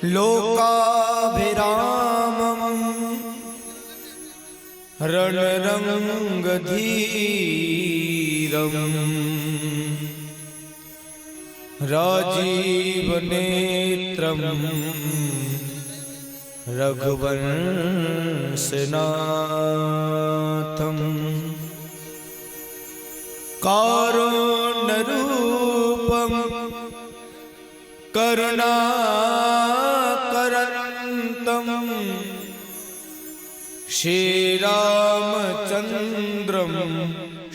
लोकाभिरामं रणरङ्गधीरम् राजीवनेत्रं रघुवंशनाथं कारुण्यरूपं करुणाकरन्तं श्रीरामचन्द्रं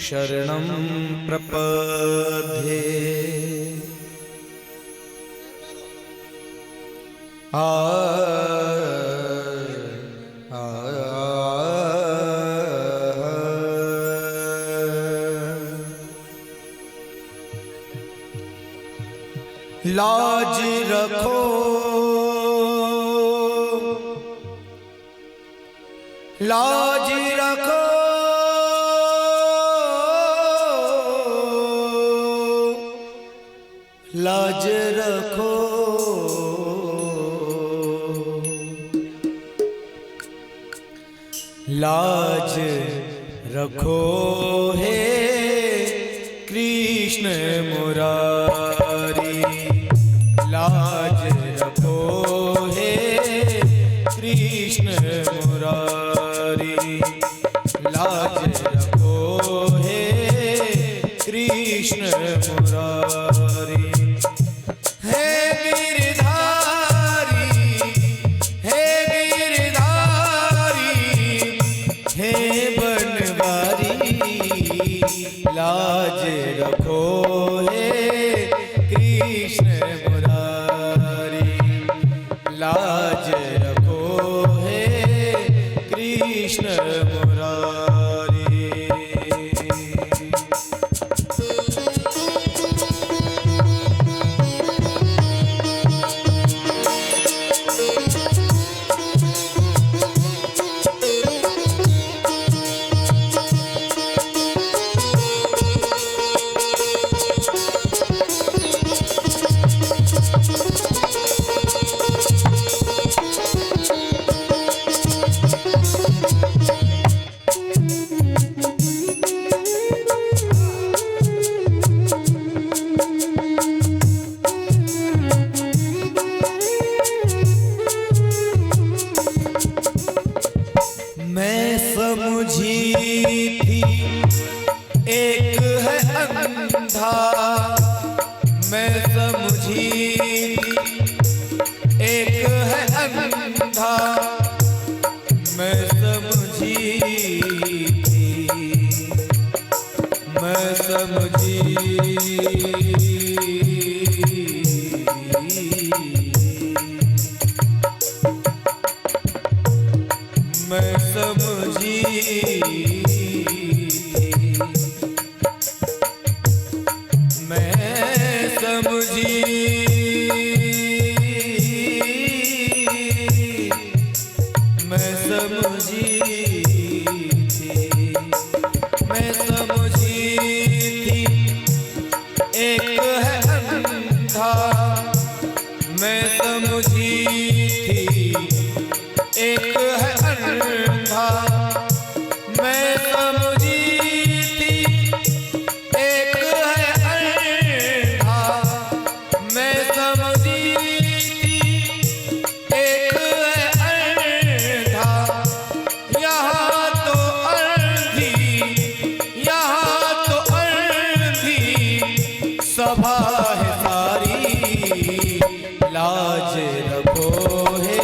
शरणं प्रपद्ये। लाज रखो लाज रखो लाज रखो लाज रखो हे कृष्ण मुरारी। लाज रखो हे कृष्ण मुरारी। लाज रखो हे कृष्ण मुरारी। हे गिरधारी हे गिरधारी हे बनवारी। लाज रखो हे कृष्ण मुरारी। लाज रखो हे कृष्ण मुरारी। मैं समझी थी एक है अंधा। मैं समझी थी एक है अंधा। मैं समझी थी मैं समझी मैं समझी थी मैं समझी मैं समझी थी मैं समझी थी एक है अंधा। मैं समझी थी एक है अंधा। मैं समझी थी एक है अंधा। मैं समझी थी एक है अंधा। यहाँ तो अंधी यहाँ तो अंधी सभा है सारी। लाज रखो हे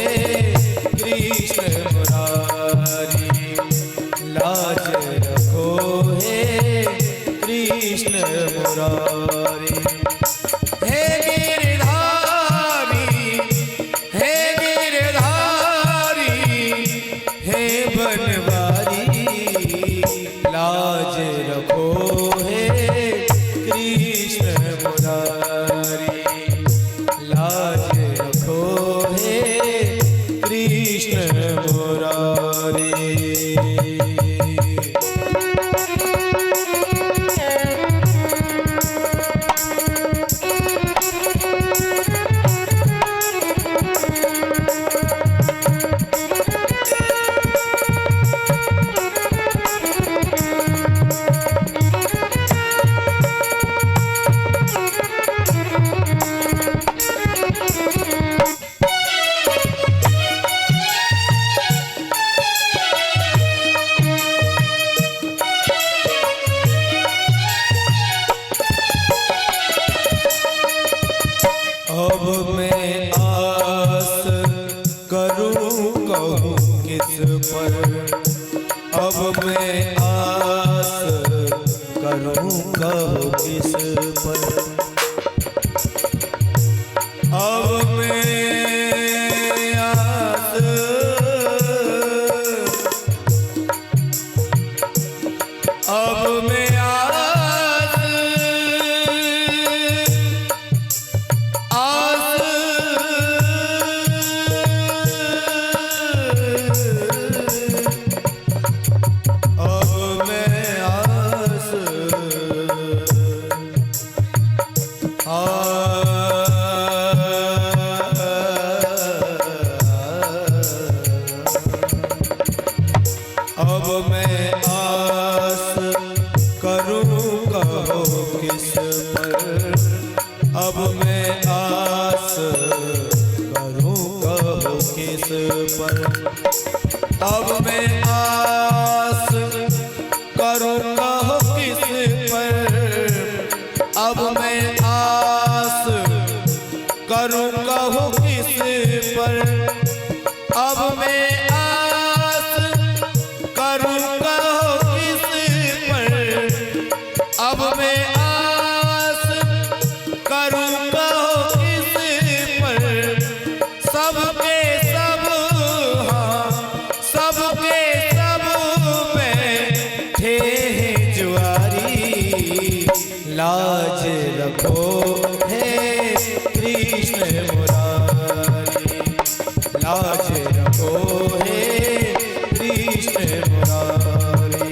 कृष्ण मुरारी। लाज रखो हे कृष्ण मुरारी। हे गिरधारी हे गिरधारी हे बनवारी। लाज रखो हे कृष्ण मुरारी। लाज रखो मैं आस करूं कहूं किस पर, अब मैं आस करूं कहूं किस पर, अब मैं आस, अब मैं अब मैं आस करूं कहो किस पर, अब मैं आस करूं कहो किस पर, अब मैं आस करूं कहो किस पर, अब मैं आस करूं कहो किस पर, अब मैं अब मैं आस करूं कहो किस पर, सबके सब, हाँ सबके सब बैठे हैं जुआरी, लाज रखो हे कृष्ण मुरारी, लाज रखो हे कृष्ण मुरारी,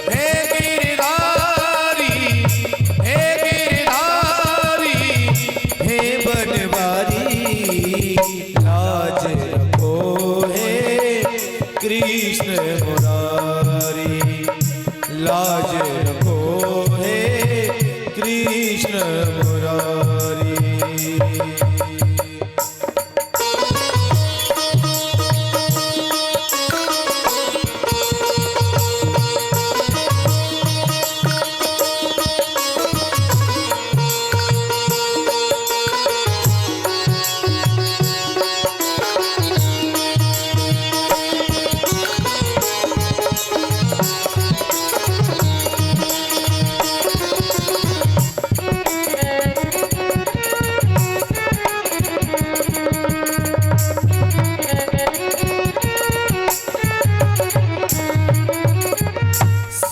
हे लाज रखो हे कृष्ण मुरारी, लाज रखो हे कृष्ण मुरारी।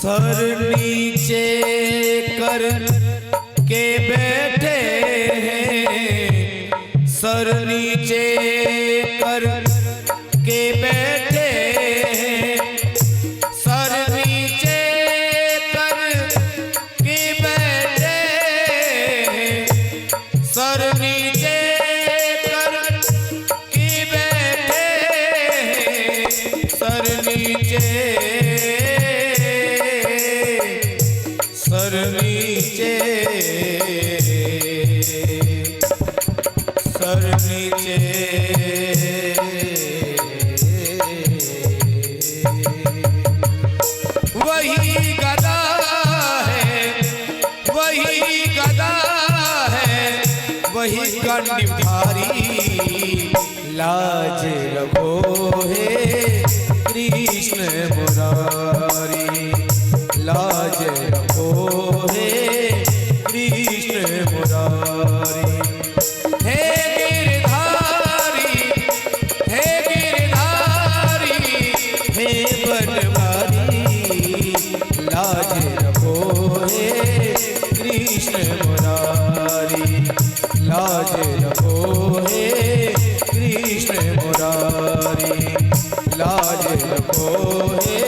सर नीचे कर के बैठे हैं, सर नीचे कर के बैठे हैं, सर नीचे कर के बैठे हैं, सर नीचे कर के बैठे हैं, सर नीचे, सर नीचे, सर नीचे, वही गदा है, वही गदा है, वही कंठधारी, लाज रखो हे कृष्ण मुरारी, लाज रखो हे कृष्ण मुरारी, हे गिरधारी, हे गिरधारी, हे बनवारी, लाज रखो हे कृष्ण मुरारी, लाज रखो हे कृष्ण मुरारी, लाज रखो हे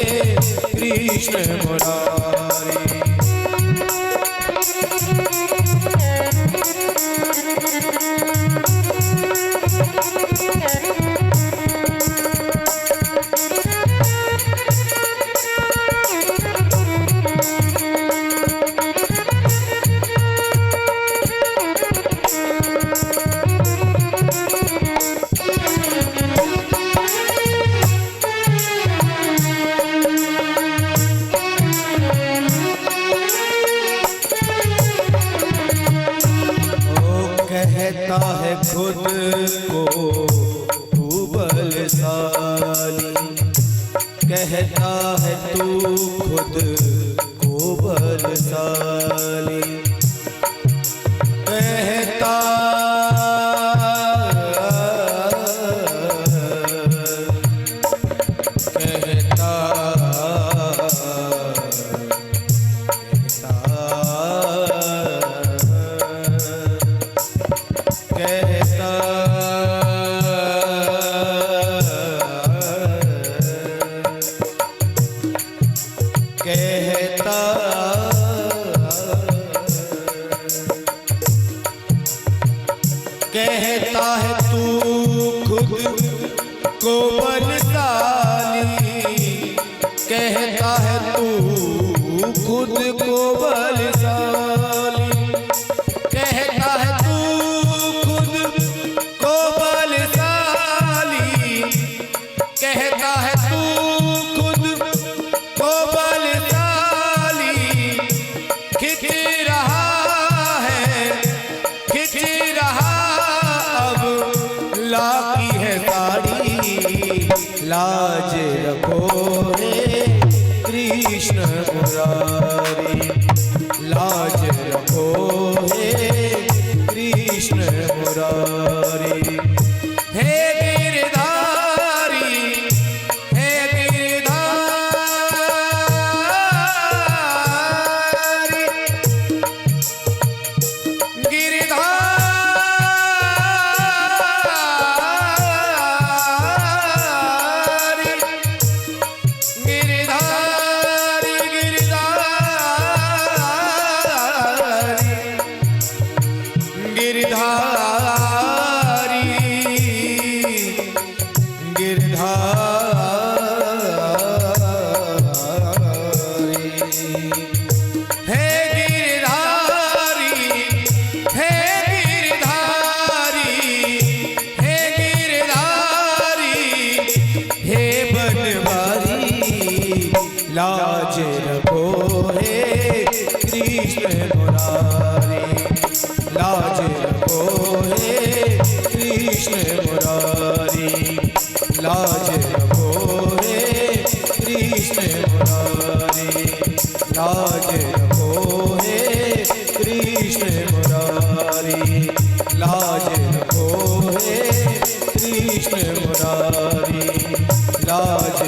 को तू बलशाली, कहता है तू खुद को बलशाली, कहता कहता है तू खुद को बलशाली, कहता है तू खुद को बलशाली, कहता है तू खुद को बलशाली, कहता है तू खुद को बलशाली, खिंच रहा है, खिंच रहा लाकी है साड़ी, लाज रखो रे कृष्ण मुरारी, लाज रखो हे कृष्ण मुरारी। हे गिरधारी, हे गिरधारी, गिरधारी, लाज रखो हे कृष्ण मुरारी, लाज रखो हे कृष्ण मुरारी, लाज रखो हे कृष्ण मुरारी, लाज रखो हे कृष्ण मुरारी, लाज रखो हे कृष्ण मुरारी, लाज